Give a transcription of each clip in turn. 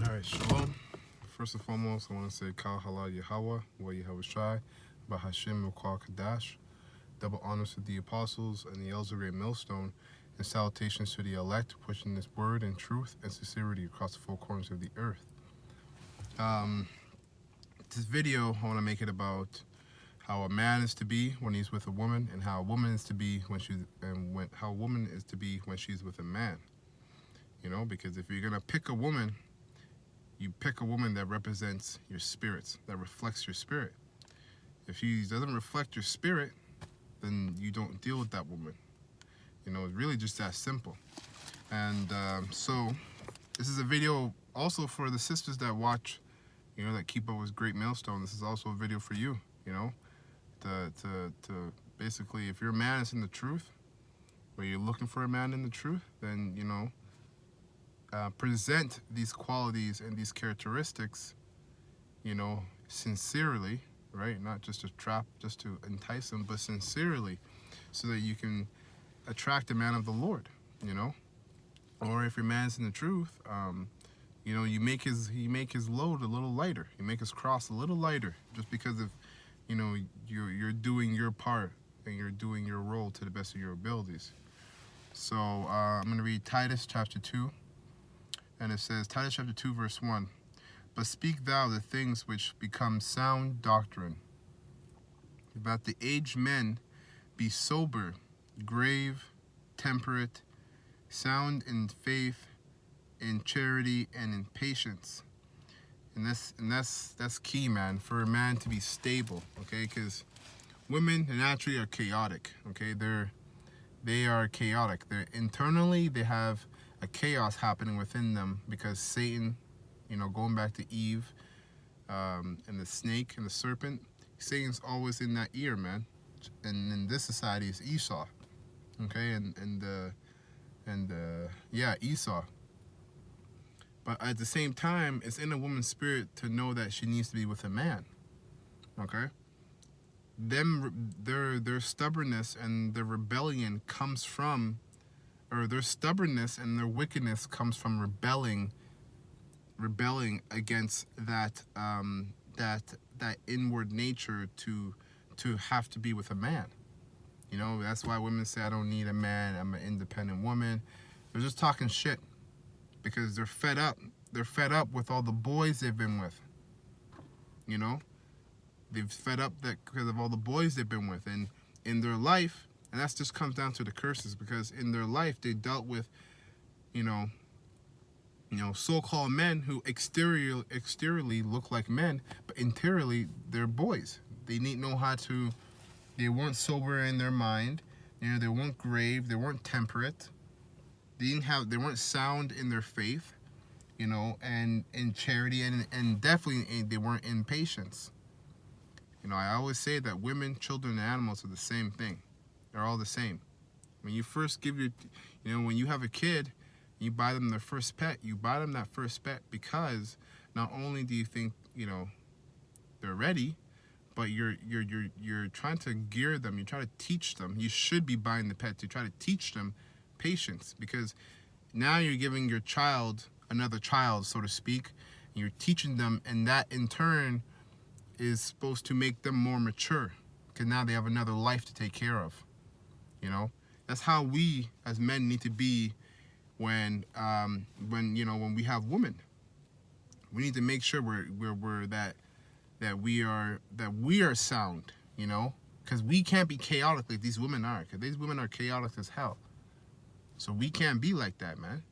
Alright, shalom. First and foremost, I want to say Kal Halal Yahweh, Wa Yahweh Shai, Bahashim Mukwa Kadash. Double honors to the apostles and the elders of Great Millstone, and salutations to the elect, pushing this word and truth and sincerity across the four corners of the earth. Um, this video, I want to make it about how a man is to be when he's with a woman, and how a woman is to be when how a woman is to be when she's with a man. You know, because if you're gonna pick a woman, you pick a woman that represents your spirits, that reflects your spirit. If she doesn't reflect your spirit, then you don't deal with that woman. You know, it's really just that simple. And so this is a video also for the sisters that watch, you know, that keep up with Great Millstone. This is also a video for you, you know, to basically, if your man is in the truth, or you're looking for a man in the truth, then, you know, present these qualities and these characteristics, you know, sincerely, right? Not just to trap, just to entice them, but sincerely, so that you can attract a man of the Lord, you know. Or if your man's in the truth, you know, you make his load a little lighter, you make his cross a little lighter, just because of, you know, you're doing your part and you're doing your role to the best of your abilities. So I'm going to read Titus chapter 2, and it says, Titus chapter 2 verse 1, but speak thou the things which become sound doctrine, that the aged men be sober, grave, temperate, sound in faith, in charity, and in patience. And that's key, man, for a man to be stable, okay? Because women naturally are chaotic, okay? They are chaotic. They're internally, they have a chaos happening within them, because Satan, you know, going back to Eve, and the snake and the serpent, Satan's always in that ear, man. And in this society, it's Esau, okay? Yeah, Esau. But at the same time, it's in a woman's spirit to know that she needs to be with a man, okay? Their stubbornness and their rebellion comes from, or their stubbornness and their wickedness comes from rebelling against that that inward nature to have to be with a man. You know, that's why women say, I don't need a man, I'm an independent woman. They're just talking shit, because they're fed up. They're fed up with all the boys they've been with. You know, they've fed up that because of all the boys they've been with, and in their life, and that just comes down to the curses, because in their life they dealt with, you know, so-called men who exteriorly look like men, but interiorly they're boys. They need know how to. They weren't sober in their mind. You know, they weren't grave. They weren't temperate. They weren't sound in their faith. You know, and in charity, and definitely they weren't in patience. You know, I always say that women, children, and animals are the same thing. They're all the same. When you first give your, you know, when you have a kid, you buy them their first pet. You buy them that first pet because not only do you think, you know, they're ready, but you're trying to gear them. You try to teach them. You should be buying the pet to try to teach them patience, because now you're giving your child another child, so to speak. And you're teaching them, and that in turn is supposed to make them more mature, because now they have another life to take care of. You know, that's how we as men need to be when you know, when we have women. We need to make sure we're that we are sound, you know, because we can't be chaotic like these women are, because these women are chaotic as hell. So we can't be like that, man.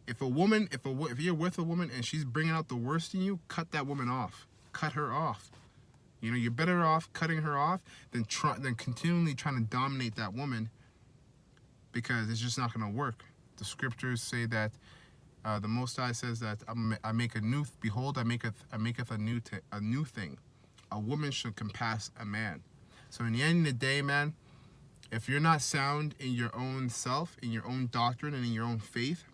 If you're with a woman and she's bringing out the worst in you, cut that woman off. Cut her off. You know, you're better off cutting her off than continually trying to dominate that woman, because it's just not going to work. The scriptures say that the Most High says that I make a new. Behold, I maketh a new thing. A woman should compass a man. So in the end of the day, man, if you're not sound in your own self, in your own doctrine, and in your own faith,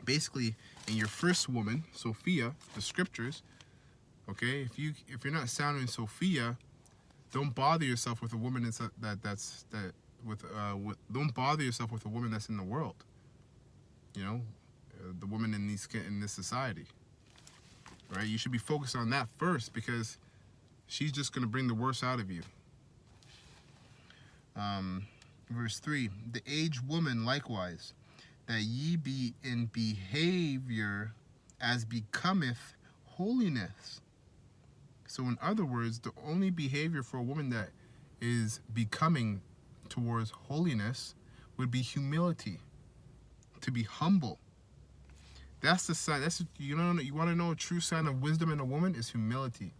basically in your first woman, Sophia, the scriptures, okay, if you're not sound in Sophia, don't bother yourself with a woman don't bother yourself with a woman that's in the world. You know, the woman in this society. right? You should be focused on that first, because she's just going to bring the worst out of you. Verse 3, the aged woman likewise, that ye be in behavior as becometh holiness. So in other words, the only behavior for a woman that is becoming towards holiness would be humility, to be humble. That's the sign. That's, you know, you want to know a true sign of wisdom in a woman is humility.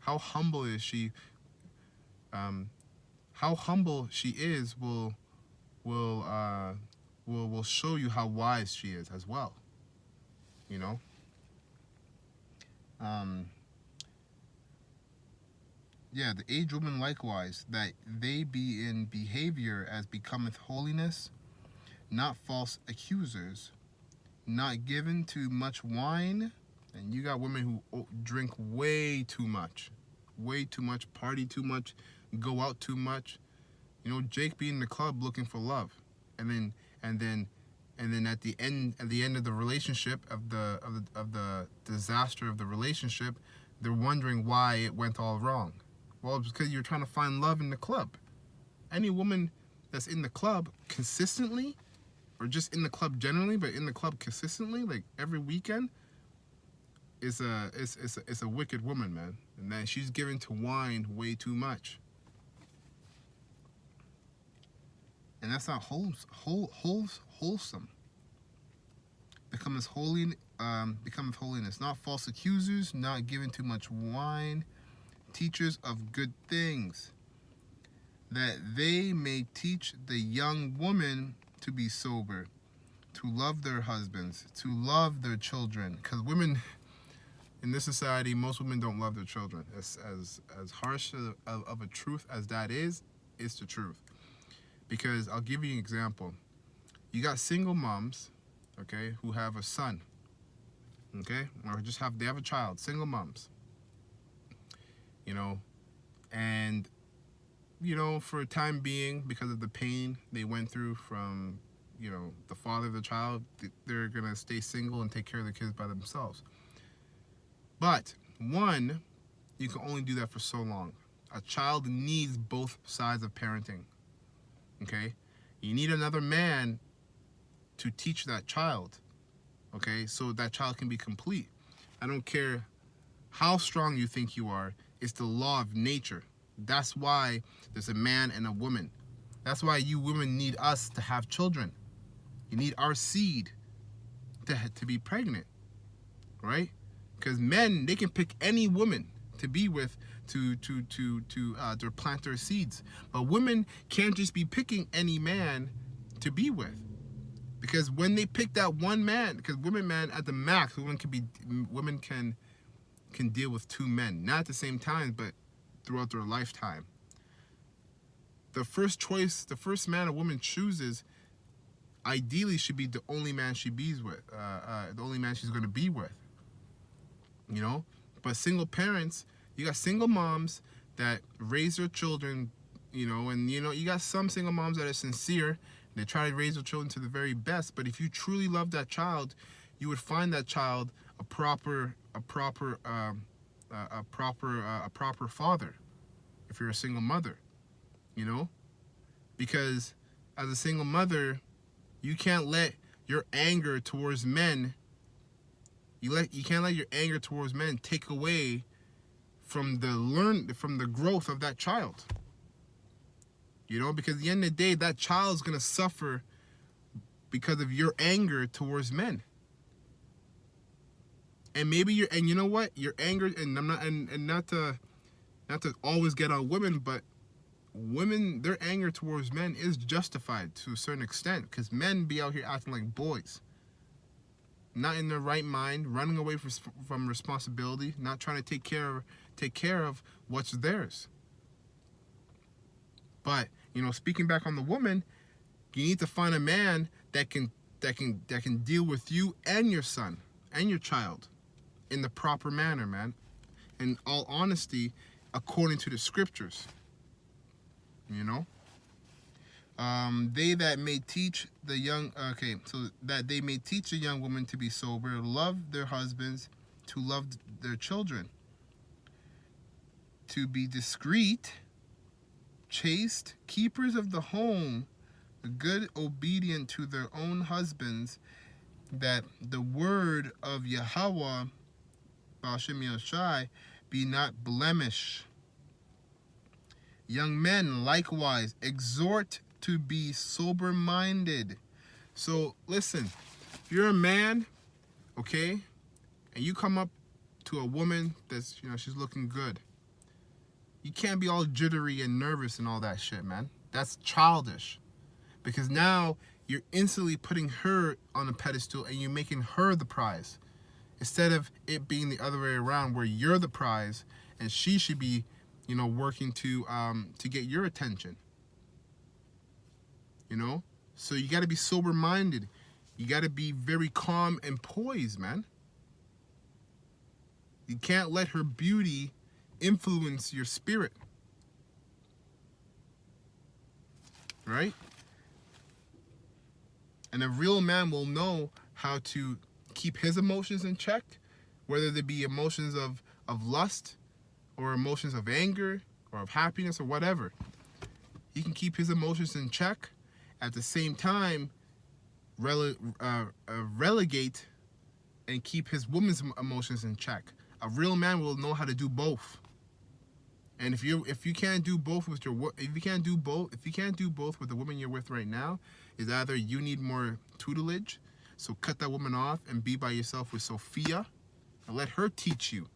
How humble is she? How humble she is will show you how wise she is as well. You know. Yeah, the aged woman likewise, that they be in behavior as becometh holiness, not false accusers, not given to much wine. And you got women who drink way too much, party too much, go out too much. You know, Jake be in the club looking for love, and then at the end of the relationship, of the disaster of the relationship, they're wondering why it went all wrong. Well, it's because you're trying to find love in the club. Any woman that's in the club consistently, or just in the club generally, but in the club consistently, like every weekend, is a wicked woman, man. And then she's given to wine way too much. And that's not wholesome. Becometh holiness, not false accusers, not given too much wine, teachers of good things, that they may teach the young woman to be sober, to love their husbands, to love their children. Because women in this society, most women don't love their children. As harsh of a truth as that is, it's the truth. Because I'll give you an example. You got single moms, okay, who have a son, okay, or they have a child, single moms. You know, and, you know, for a time being, because of the pain they went through from, you know, the father of the child, they're going to stay single and take care of the kids by themselves. But, one, you can only do that for so long. A child needs both sides of parenting, okay? You need another man to teach that child, okay, so that child can be complete. I don't care how strong you think you are. It's the law of nature. That's why there's a man and a woman. That's why you women need us to have children. You need our seed to be pregnant, right? Because men, they can pick any woman to be with to plant their seeds. But women can't just be picking any man to be with. Because when they pick that one man, because women, man, at the max, women can deal with two men, not at the same time, but throughout their lifetime. The first man a woman chooses, ideally should be the only man she bees with, the only man she's going to be with, you know. But single parents, you got single moms that raise their children, you know, and you know, you got some single moms that are sincere. They try to raise their children to the very best, but if you truly love that child, you would find that child a proper father, if you're a single mother, you know. Because as a single mother, you can't let your anger towards men you can't let your anger towards men take away from the growth of that child, you know. Because at the end of the day, that child's gonna suffer because of your anger towards men. And maybe you know what, your anger, and I'm not, and not to always get on women, but women, their anger towards men is justified to a certain extent, because men be out here acting like boys, not in their right mind, running away from responsibility, not trying to take care of what's theirs. But, you know, speaking back on the woman, you need to find a man that can deal with you and your son and your child in the proper manner, man. In all honesty, according to the scriptures, you know. They that may teach the young, okay, so that they may teach a young woman to be sober, love their husbands, to love their children, to be discreet, chaste, keepers of the home, good, obedient to their own husbands, that the word of Yahweh, Ba'ashem Yahushai, be not blemish. Young men, likewise, exhort to be sober-minded. So, listen, if you're a man, okay, and you come up to a woman that's, she's looking good, you can't be all jittery and nervous and all that shit, man. That's childish. Because now you're instantly putting her on a pedestal and you're making her the prize. Instead of it being the other way around where you're the prize and she should be, working to get your attention. So you got to be sober-minded. You got to be very calm and poised, man. You can't let her beauty influence your spirit. Right? And a real man will know how to keep his emotions in check, whether they be emotions of lust or emotions of anger or of happiness or whatever. He can keep his emotions in check, at the same time relegate and keep his woman's emotions in check. A real man will know how to do both. And if you can't do both with if you can't do both with the woman you're with right now, is either you need more tutelage, so cut that woman off and be by yourself with Sophia, and let her teach you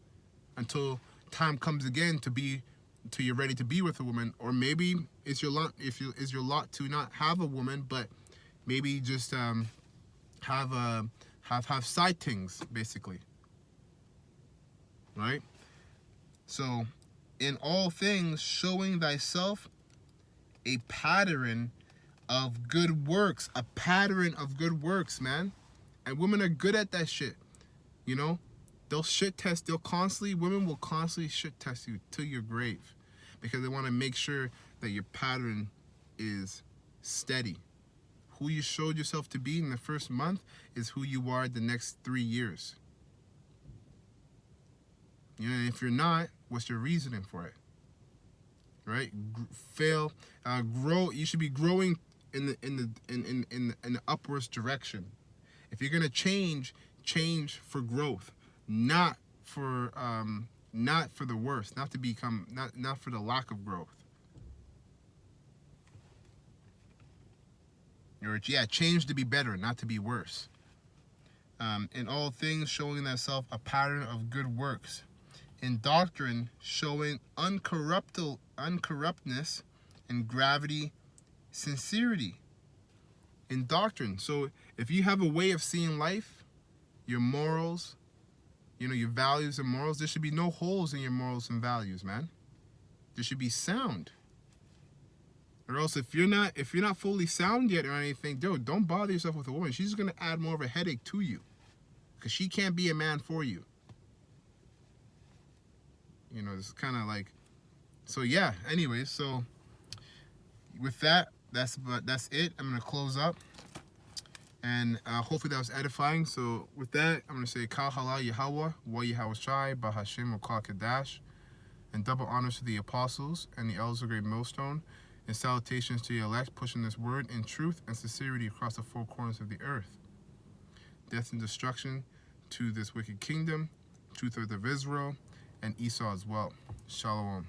until time comes again till you're ready to be with a woman. Or maybe it's your lot to not have a woman, but maybe just have side things, basically. Right? So, in all things, showing thyself a pattern of good works. A pattern of good works, man. And women are good at that shit. They'll shit test. Women will constantly shit test you till your grave. Because they want to make sure that your pattern is steady. Who you showed yourself to be in the first month is who you are the next 3 years. If you're not, what's your reasoning for it? Right? Grow. You should be growing in the upwards direction. If you're gonna change for growth, not for the worst, not for the lack of growth. Change to be better, not to be worse. In all things, showing thyself a pattern of good works. In doctrine, showing uncorruptness and gravity, sincerity. In doctrine. So if you have a way of seeing life, your morals, your values and morals, there should be no holes in your morals and values, man. There should be sound. Or else if you're not fully sound yet or anything, dude, don't bother yourself with a woman. She's gonna add more of a headache to you. Because she can't be a man for you. It's kind of like, so yeah. Anyways, so with that, that's it. I'm gonna close up, and hopefully that was edifying. So with that, I'm gonna say Kal Halal Yahweh, Wa Yahushai, Bahashim Okal Kadash, and double honors to the apostles and the elders of Great Millstone, and salutations to the elect, pushing this word in truth and sincerity across the four corners of the earth. Death and destruction to this wicked kingdom, truth of Israel, and Esau as well. Shalom.